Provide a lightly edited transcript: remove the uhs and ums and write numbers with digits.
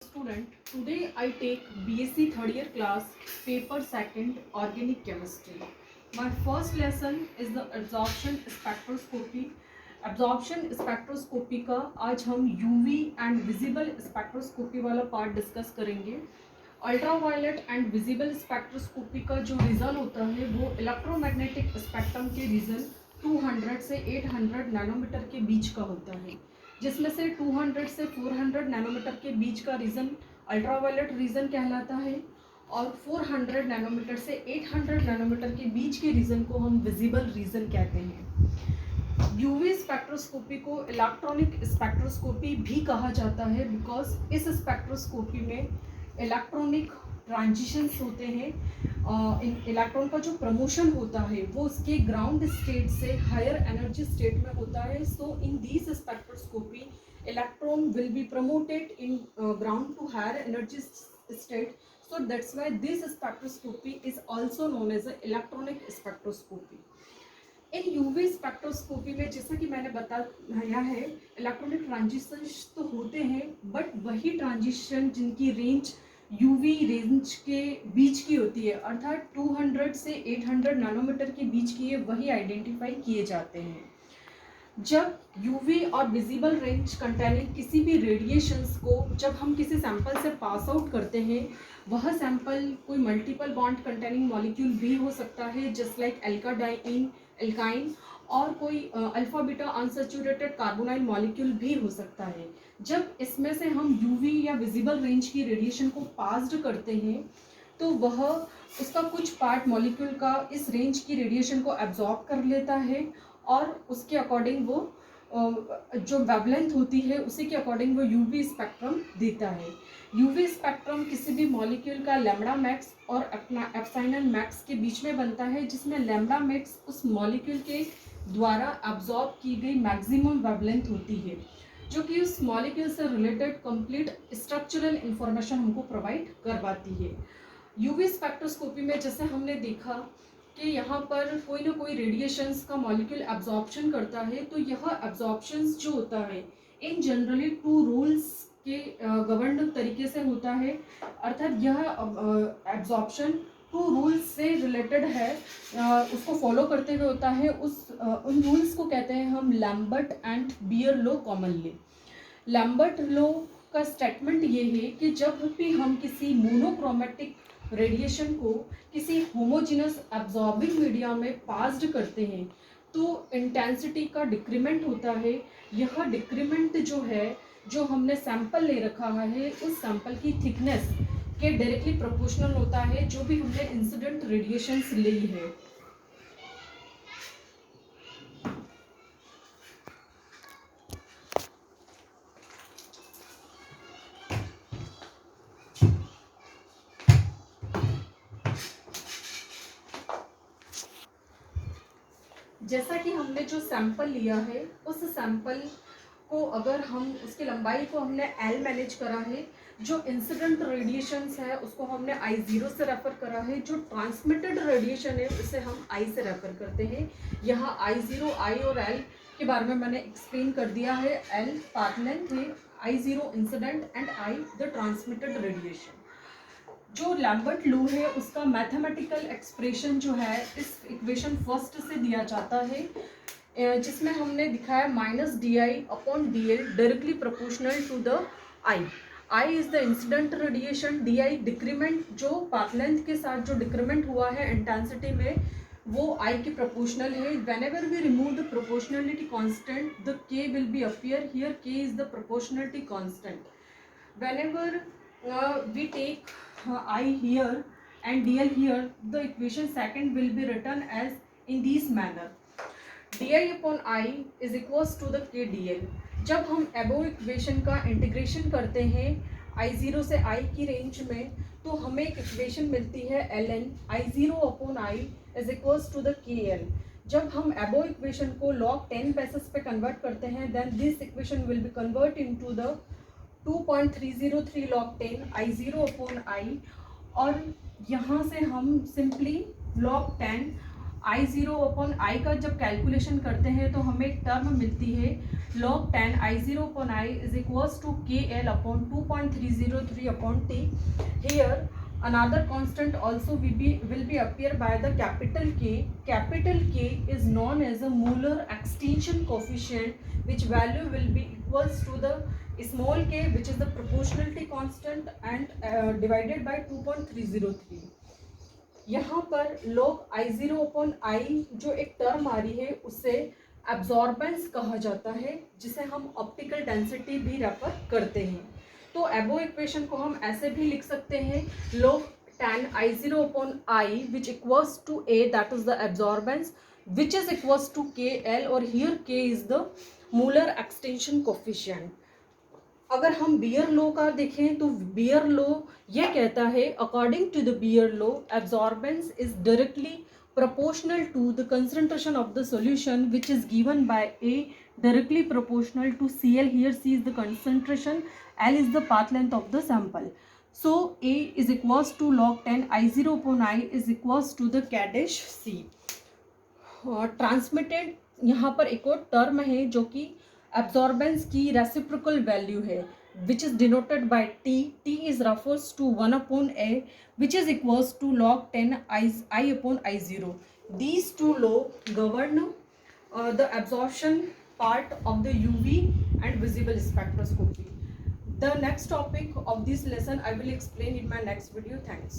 Student, today I take BSc third year class, paper second, organic chemistry. My first lesson is the absorption spectroscopy. Absorption spectroscopy का आज हम UV and visible spectroscopy वाला part discuss करेंगे. Ultraviolet and visible spectroscopy का जो reason होता है वो इलेक्ट्रोमैग्नेटिक स्पेक्ट्रम के रीजन 200 से 800 नैनोमीटर के बीच का होता है, जिसमें से 200 से 400 नैनोमीटर के बीच का रीजन अल्ट्रावायलेट रीजन कहलाता है और 400 नैनोमीटर से 800 नैनोमीटर के बीच के रीजन को हम विजिबल रीजन कहते हैं. यूवी स्पेक्ट्रोस्कोपी को इलेक्ट्रॉनिक स्पेक्ट्रोस्कोपी भी कहा जाता है बिकॉज इस स्पेक्ट्रोस्कोपी में इलेक्ट्रॉनिक ट्रांजिशंस होते हैं. इलेक्ट्रॉन का जो प्रमोशन होता है वो उसके ग्राउंड स्टेट से हायर एनर्जी स्टेट में होता है. So in this spectroscopy electron will be promoted in ground to higher energy state. So that's why this spectroscopy is also known as electronic spectroscopy. In UV spectroscopy में जैसा कि मैंने बताया है electronic transition तो होते हैं, बट वही ट्रांजिशन जिनकी रेंज यूवी रेंज के बीच की होती है, अर्थात 200 से 800 नैनोमीटर के बीच की है, वही आइडेंटिफाई किए जाते हैं. जब यूवी और विजिबल रेंज कंटेनिंग किसी भी रेडिएशंस को जब हम किसी सैंपल से पास आउट करते हैं, वह सैंपल कोई मल्टीपल बॉन्ड कंटेनिंग मॉलिक्यूल भी हो सकता है, जस्ट लाइक एल्काडाइन, एल्काइन, और कोई alpha beta unsaturated carbonyl molecule भी हो सकता है. जब इसमें से हम यूवी या विजिबल रेंज की रेडिएशन को पास्ड करते हैं तो वह उसका कुछ पार्ट मॉलिक्यूल का इस रेंज की रेडिएशन को एब्जॉर्ब कर लेता है और उसके अकॉर्डिंग वो जो वेवलेंथ होती है उसी के अकॉर्डिंग वो यूवी स्पेक्ट्रम देता है. यूवी स्पेक्ट्रम किसी भी मॉलिक्यूल का लैम्बडा मैक्स और अपना एप्सिलॉन मैक्स के बीच में बनता है, जिसमें लैम्बडा मैक्स उस मॉलिक्यूल के द्वारा एब्जॉर्ब की गई मैक्सिमम वेवलेंथ होती है, जो कि उस मॉलिक्यूल से रिलेटेड कंप्लीट स्ट्रक्चरल इंफॉर्मेशन हमको प्रोवाइड करवाती है. यूवी स्पेक्ट्रोस्कोपी में जैसे हमने देखा कि यहाँ पर कोई ना कोई रेडिएशंस का मॉलिक्यूल एब्जॉर्प्शन करता है, तो यह एब्जॉर्प्शंस जो होता है इन जनरली 2 रूल्स के गवर्न तरीके से होता है, अर्थात यह एब्जॉर्प्शन 2 रूल्स से रिलेटेड है, उसको फॉलो करते हुए होता है. उन रूल्स को कहते हैं हम Lambert and Beer law commonly. Lambert law का स्टेटमेंट ये है कि जब भी हम किसी मोनोक्रोमेटिक रेडिएशन को किसी होमोजेनस एब्जॉर्बिंग मीडिया में पास्ड करते हैं तो इंटेंसिटी का डिक्रीमेंट होता है. यह डिक्रीमेंट जो है, जो हमने सैंपल ले रखा है उस सैंपल की थिकनेस के डायरेक्टली प्रोपोर्शनल होता है जो भी हमने इंसिडेंट रेडिएशंस ली है. जैसा कि हमने जो सैंपल लिया है उस सैंपल को अगर हम उसकी लंबाई को हमने L मैनेज करा है, जो इंसिडेंट रेडिएशंस है उसको हमने I0 से रेफर करा है, जो ट्रांसमिटेड रेडिएशन है उसे हम I से रेफर करते हैं. यहाँ I0, I और L के बारे में मैंने एक्सप्लेन कर दिया है. L पाथ लेंथ है, I0 incident and I the transmitted radiation. जो लैम्बर्ट लॉ है उसका मैथमेटिकल एक्सप्रेशन जो है इस इक्वेशन फर्स्ट से दिया जाता है, जिसमें हमने दिखाया -di/dl directly proportional to the I is the incident radiation, di decrement जो पाथ लेंथ के साथ जो डिक्रीमेंट हुआ है इंटेंसिटी में वो I के प्रोपोर्शनल है. Whenever we remove the proportionality constant the k will be appear here, k is the proportionality constant. Whenever we take I here and dl here, the equation second will be written as in this manner: di upon I is equals to the k dl. जब हम above equation का integration करते हैं I0 से I की range में तो हमें एक इक्वेशन मिलती है ln I0 upon I is equals to the kl. जब हम above इक्वेशन को log 10 बेसिस पे कन्वर्ट करते हैं then this equation will be convert into the 2.303 log 10 I0 upon I, और यहाँ से हम सिंपली log 10 I0/I का जब कैलकुलेशन करते हैं तो हमें एक टर्म मिलती है log 10 I0/I is equals to KL/2.303/T. Here another constant also will be appear by the capital K. Capital K is known as a Muller extension coefficient, which value will be equals to the small k, which is the proportionality constant, and divided by 2.303. यहाँ पर log I0/I जो एक term आ रही है उसे absorbance कहा जाता है, जिसे हम ऑप्टिकल डेंसिटी भी रेफर करते हैं। तो एबो इक्वेशन को हम ऐसे भी लिख सकते हैं log 10 I0/I which equals to A, that is the absorbance, which is equals to KL, और here K is the Muller extension coefficient। अगर हम बियर लॉ का देखें तो बियर लॉ ये कहता है, according to the Beer law absorbance is directly proportional to the concentration of the solution, which is given by A directly proportional to CL. Here C is the concentration, L is the path length of the sample. So A is equals to log 10 I0/I is equals to the K dash C. Transmitted यहाँ पर एक और term है जो कि absorbance की reciprocal value है, which is denoted by T. T is refers to 1/A, which is equals to log 10 I/I0. These two law govern the absorption part of the UV and visible spectroscopy. The next topic of this lesson I will explain in my next video. Thanks.